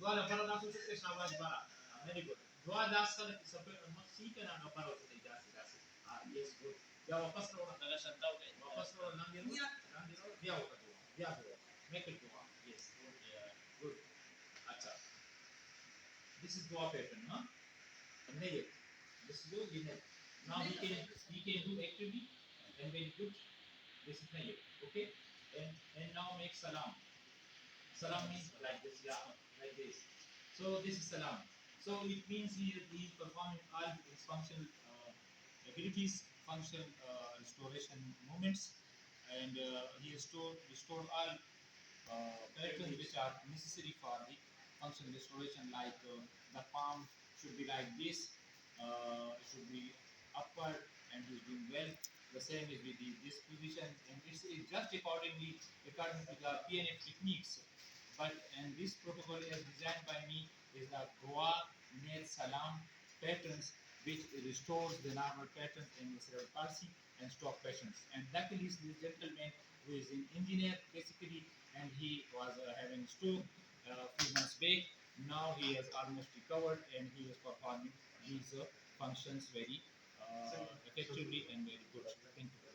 Dua Laparan aku tu sahabat bara. Very good. Dua.Salam sampai masih kan agak parah tu dah sih. Yes good. Ya wapas lo nak agak santau kan. Wapas lo nanti lo dia waktu dua. Dia dua. Make it dua. Yes. Good. Acha. This is dua pattern, huh? Nayyet. This is your Nayyet. Now we can do actively and very good. This is Nayyet. Okay. And now make salam. Salam means like this, yeah, like this. So this is salam. So it means he is performing all his functional abilities, functional restoration movements, and he restored all patterns which are necessary for the functional restoration. Like the palm should be like this, it should be upward, and he's doing well. The same is with this position, and this is just according to the PNF techniques. And this protocol is designed by me is the Dua.Salam patterns, which restores the normal patterns in the cerebral palsy and stroke patients. And luckily, this gentleman who is an engineer basically, and he was having stroke a few months back. Now he has almost recovered, and he is performing these functions very effectively and very good. Thank you.